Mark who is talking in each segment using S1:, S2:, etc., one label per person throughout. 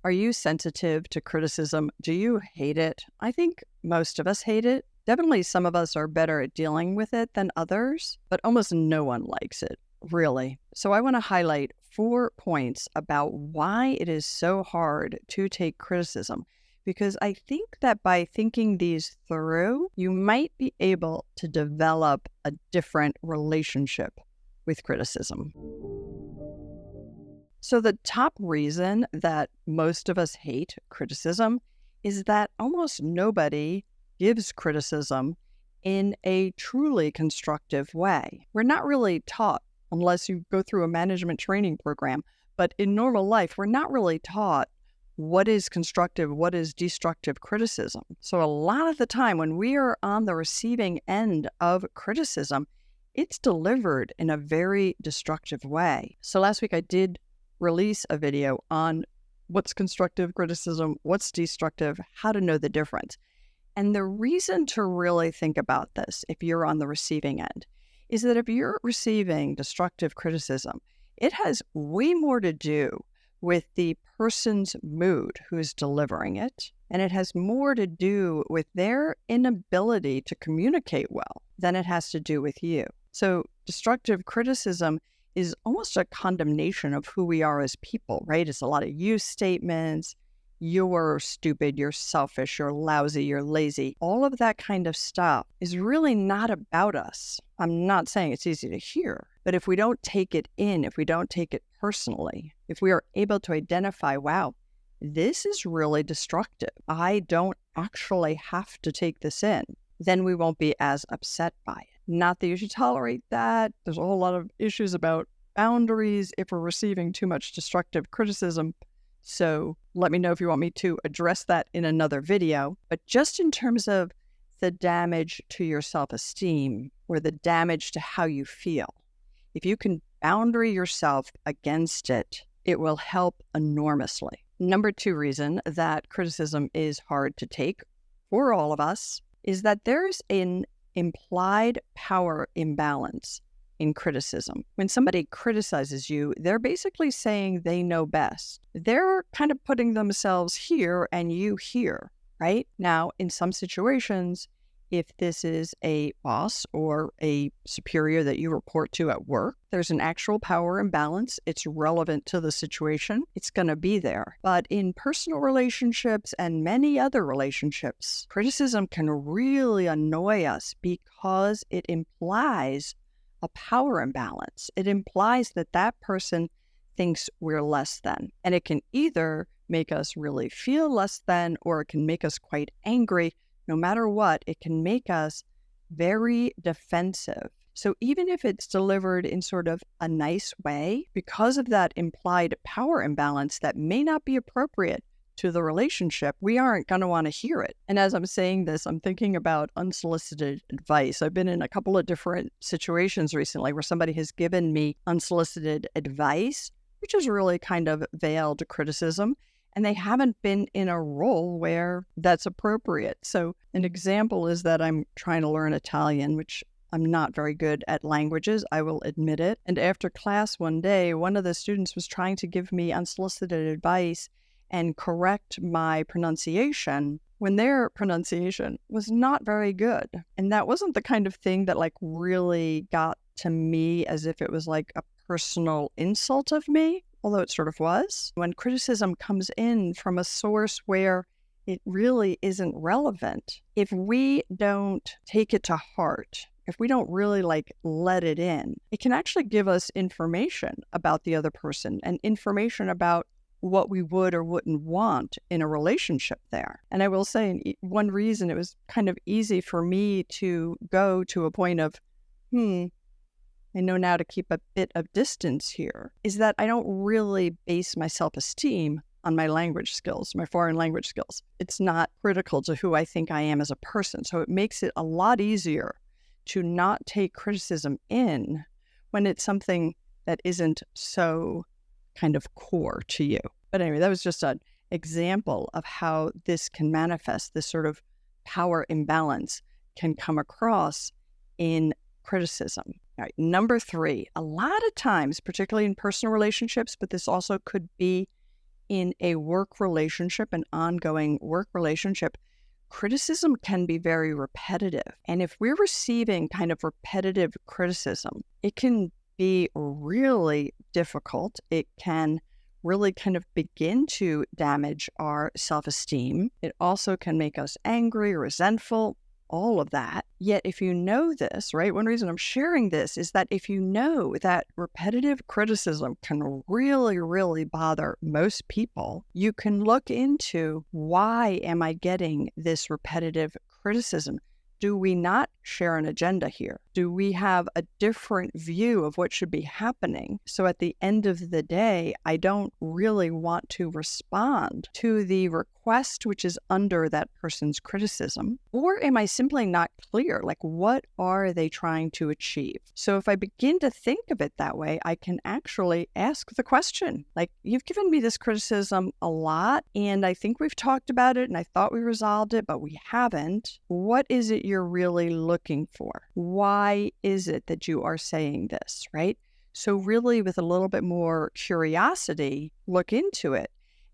S1: Are you sensitive to criticism? Do you hate it? I think most of us hate it. Definitely some of us are better at dealing with it than others, but almost no one likes it, really. So I want to highlight 4 points about why it is so hard to take criticism, because I think that by thinking these through, you might be able to develop a different relationship with criticism. So the top reason that most of us hate criticism is that almost nobody gives criticism in a truly constructive way. We're not really taught, unless you go through a management training program, but in normal life, we're not really taught what is constructive, what is destructive criticism. So a lot of the time when we are on the receiving end of criticism, it's delivered in a very destructive way. So last week I did release a video on what's constructive criticism, what's destructive, how to know the difference. And the reason to really think about this, if you're on the receiving end, is that if you're receiving destructive criticism, it has way more to do with the person's mood who's delivering it, and it has more to do with their inability to communicate well than it has to do with you. So destructive criticism is almost a condemnation of who we are as people, right? It's a lot of you statements. You're stupid, you're selfish, you're lousy, you're lazy. All of that kind of stuff is really not about us. I'm not saying it's easy to hear, but if we don't take it in, if we don't take it personally, if we are able to identify, wow, this is really destructive, I don't actually have to take this in, then we won't be as upset by it. Not that you should tolerate that. There's a whole lot of issues about boundaries if we're receiving too much destructive criticism. So let me know if you want me to address that in another video. But just in terms of the damage to your self-esteem or the damage to how you feel, if you can boundary yourself against it, it will help enormously. Number 2 reason that criticism is hard to take for all of us is that there's an implied power imbalance in criticism. When somebody criticizes you, they're basically saying they know best. They're kind of putting themselves here and you here, right? Now, in some situations, if this is a boss or a superior that you report to at work, there's an actual power imbalance. It's relevant to the situation. It's going to be there. But in personal relationships and many other relationships, criticism can really annoy us because it implies a power imbalance. It implies that that person thinks we're less than. And it can either make us really feel less than, or it can make us quite angry. No matter what, it can make us very defensive. So even if it's delivered in sort of a nice way, because of that implied power imbalance that may not be appropriate to the relationship, we aren't going to want to hear it. And as I'm saying this, I'm thinking about unsolicited advice. I've been in a couple of different situations recently where somebody has given me unsolicited advice, which is really kind of veiled criticism. And they haven't been in a role where that's appropriate. So an example is that I'm trying to learn Italian, which I'm not very good at languages, I will admit it. And after class one day, one of the students was trying to give me unsolicited advice and correct my pronunciation when their pronunciation was not very good. And that wasn't the kind of thing that really got to me as if it was like a personal insult of me, although it sort of was. When criticism comes in from a source where it really isn't relevant, if we don't take it to heart, if we don't really let it in, it can actually give us information about the other person and information about what we would or wouldn't want in a relationship there. And I will say, one reason it was kind of easy for me to go to a point of, I know now to keep a bit of distance here, is that I don't really base my self-esteem on my language skills, my foreign language skills. It's not critical to who I think I am as a person. So it makes it a lot easier to not take criticism in when it's something that isn't so kind of core to you. But anyway, that was just an example of how this can manifest, this sort of power imbalance can come across in criticism. All right, number 3, a lot of times, particularly in personal relationships, but this also could be in a work relationship, an ongoing work relationship, criticism can be very repetitive. And if we're receiving kind of repetitive criticism, it can be really difficult. It can really kind of begin to damage our self-esteem. It also can make us angry, resentful, all of that. Yet if you know this, right, one reason I'm sharing this is that if you know that repetitive criticism can really, really bother most people, you can look into, why am I getting this repetitive criticism? Do we not share an agenda here? Do we have a different view of what should be happening? So at the end of the day, I don't really want to respond to the request which is under that person's criticism. Or am I simply not clear? Like, what are they trying to achieve? So if I begin to think of it that way, I can actually ask the question, like, you've given me this criticism a lot, and I think we've talked about it, and I thought we resolved it, but we haven't. What is it you're really looking for? Why is it that you are saying this, right? So really, with a little bit more curiosity, look into it.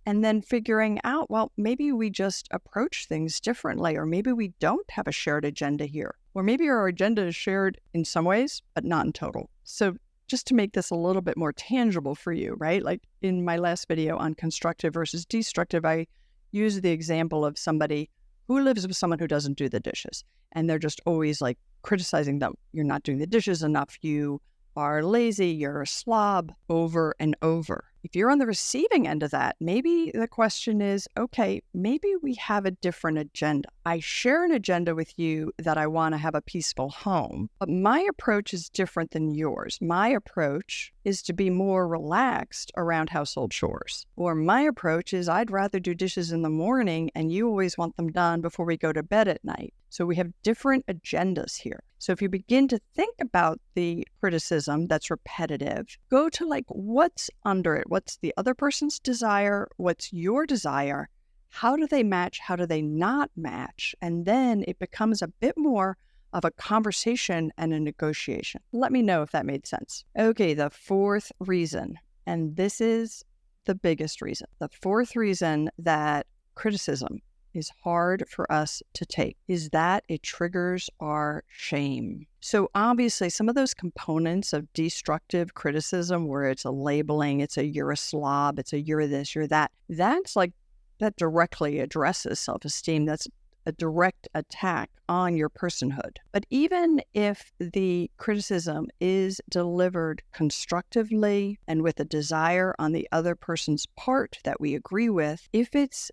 S1: And then figuring out, well, maybe we just approach things differently, or maybe we don't have a shared agenda here, or maybe our agenda is shared in some ways, but not in total. So just to make this a little bit more tangible for you, right? Like in my last video on constructive versus destructive, I used the example of somebody who lives with someone who doesn't do the dishes, and they're just always like criticizing them. You're not doing the dishes enough. You are lazy. You're a slob, over and over. If you're on the receiving end of that, maybe the question is, okay, maybe we have a different agenda. I share an agenda with you that I want to have a peaceful home, but my approach is different than yours. My approach is to be more relaxed around household chores. Or my approach is, I'd rather do dishes in the morning and you always want them done before we go to bed at night. So we have different agendas here. So if you begin to think about the criticism that's repetitive, go to like, what's under it? What's the other person's desire? What's your desire? How do they match? How do they not match? And then it becomes a bit more of a conversation and a negotiation. Let me know if that made sense. Okay, the fourth reason, and this is the biggest reason. The fourth reason that criticism is hard for us to take is that it triggers our shame. So obviously some of those components of destructive criticism, where it's a labeling, it's a you're a slob, it's a you're this, you're that, that's like, that directly addresses self-esteem. That's a direct attack on your personhood. But even if the criticism is delivered constructively and with a desire on the other person's part that we agree with, if it's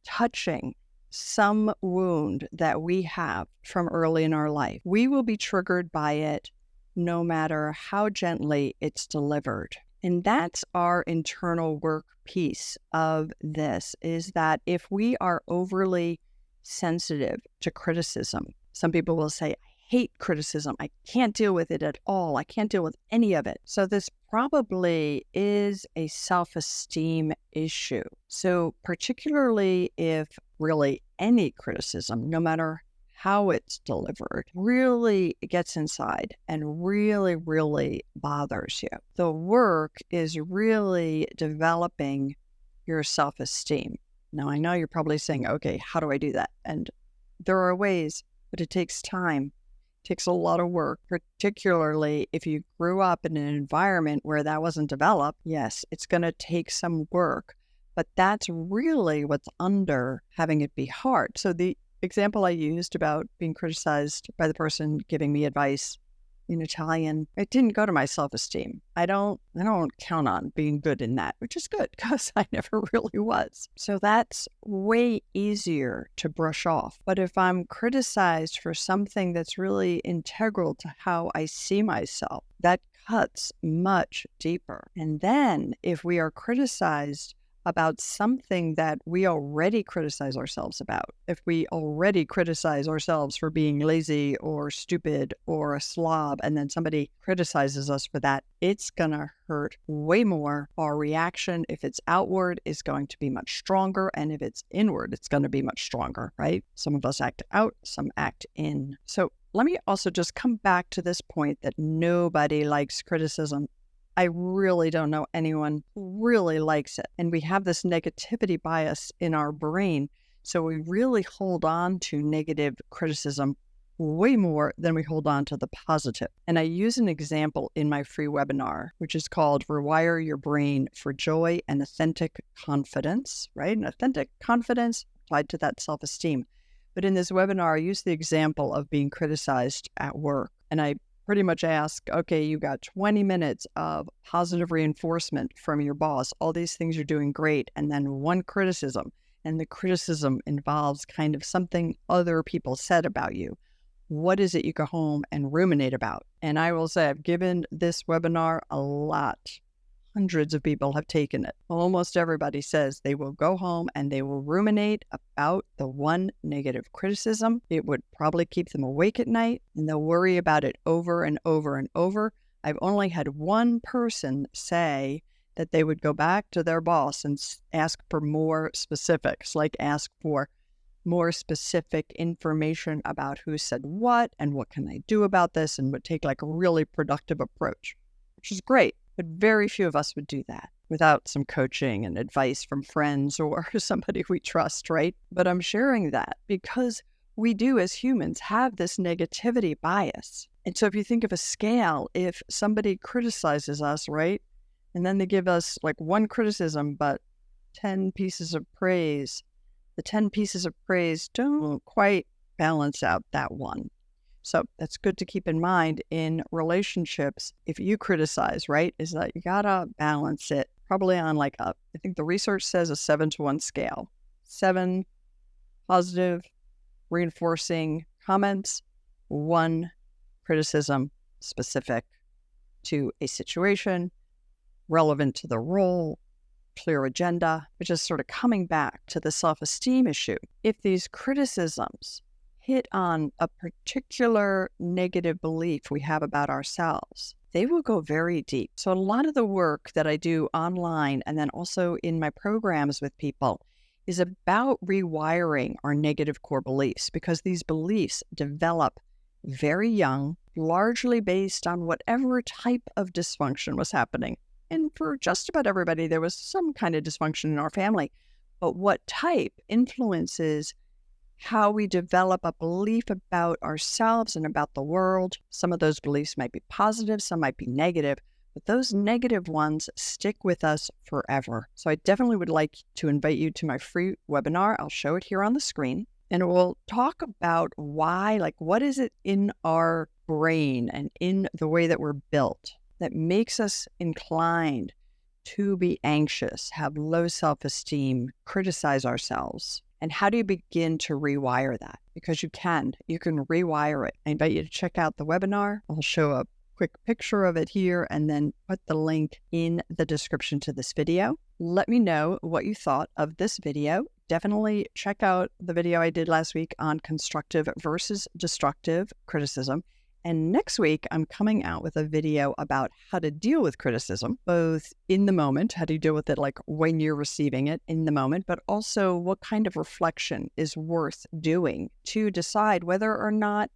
S1: touching some wound that we have from early in our life, we will be triggered by it no matter how gently it's delivered. And that's our internal work piece of this, is that if we are overly sensitive to criticism, some people will say, I hate criticism. I can't deal with it at all. I can't deal with any of it. So this probably is a self-esteem issue. So particularly if really any criticism, no matter how it's delivered, really gets inside and really, really bothers you, the work is really developing your self-esteem. Now, I know you're probably saying, okay, how do I do that? And there are ways, but it takes time. It takes a lot of work, particularly if you grew up in an environment where that wasn't developed. Yes, it's going to take some work, but that's really what's under having it be hard. So the example I used about being criticized by the person giving me advice in Italian, it didn't go to my self-esteem. I don't count on being good in that, which is good because I never really was. So that's way easier to brush off. But if I'm criticized for something that's really integral to how I see myself, that cuts much deeper. And then if we are criticized about something that we already criticize ourselves about, if we already criticize ourselves for being lazy or stupid or a slob, and then somebody criticizes us for that, it's gonna hurt way more. Our reaction, if it's outward, is going to be much stronger, and if it's inward, it's going to be much stronger, right? Some of us act out, some act in. So let me also just come back to this point that nobody likes criticism. I really don't know anyone who really likes it. And we have this negativity bias in our brain. So we really hold on to negative criticism way more than we hold on to the positive. And I use an example in my free webinar, which is called Rewire Your Brain for Joy and Authentic Confidence, right? And authentic confidence tied to that self-esteem. But in this webinar, I use the example of being criticized at work. And I pretty much ask, okay, you got 20 minutes of positive reinforcement from your boss. All these things you're doing great. And then one criticism. And the criticism involves kind of something other people said about you. What is it you go home and ruminate about? And I will say I've given this webinar a lot. Hundreds of people have taken it. Almost everybody says they will go home and they will ruminate about the one negative criticism. It would probably keep them awake at night, and they'll worry about it over and over and over. I've only had one person say that they would go back to their boss and ask for more specifics, like ask for more specific information about who said what and what can I do about this, and would take like a really productive approach, which is great. But very few of us would do that without some coaching and advice from friends or somebody we trust, right? But I'm sharing that because we do as humans have this negativity bias. And so if you think of a scale, if somebody criticizes us, right, and then they give us like one criticism, but 10 pieces of praise, the 10 pieces of praise don't quite balance out that one. So that's good to keep in mind in relationships. If you criticize, right, is that you gotta balance it probably on like I think the research says a 7-to-1 scale. 7 positive, reinforcing comments, 1 criticism specific to a situation, relevant to the role, clear agenda, which is sort of coming back to the self-esteem issue. If these criticisms hit on a particular negative belief we have about ourselves, they will go very deep. So a lot of the work that I do online and then also in my programs with people is about rewiring our negative core beliefs, because these beliefs develop very young, largely based on whatever type of dysfunction was happening. And for just about everybody, there was some kind of dysfunction in our family. But what type influences how we develop a belief about ourselves and about the world. Some of those beliefs might be positive, some might be negative, but those negative ones stick with us forever. So I definitely would like to invite you to my free webinar. I'll show it here on the screen, and we'll talk about why, like what is it in our brain and in the way that we're built that makes us inclined to be anxious, have low self-esteem, criticize ourselves. And how do you begin to rewire that? Because you can rewire it. I invite you to check out the webinar. I'll show a quick picture of it here and then put the link in the description to this video. Let me know what you thought of this video. Definitely check out the video I did last week on constructive versus destructive criticism. And next week, I'm coming out with a video about how to deal with criticism, both in the moment, how do you deal with it like when you're receiving it in the moment, but also what kind of reflection is worth doing to decide whether or not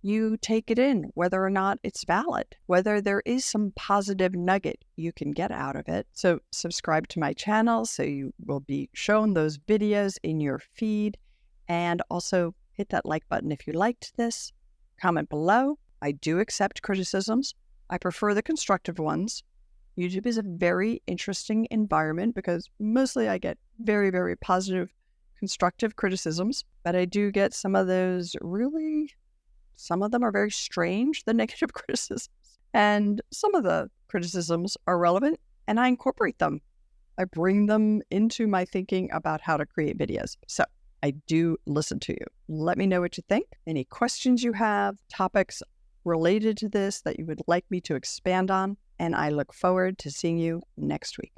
S1: you take it in, whether or not it's valid, whether there is some positive nugget you can get out of it. So subscribe to my channel so you will be shown those videos in your feed, and also hit that like button if you liked this. Comment below. I do accept criticisms. I prefer the constructive ones. YouTube is a very interesting environment because mostly I get very, very positive, constructive criticisms, but I do get some of those some of them are very strange, the negative criticisms, and some of the criticisms are relevant and I incorporate them. I bring them into my thinking about how to create videos. So I do listen to you. Let me know what you think. Any questions you have, topics related to this that you would like me to expand on, and I look forward to seeing you next week.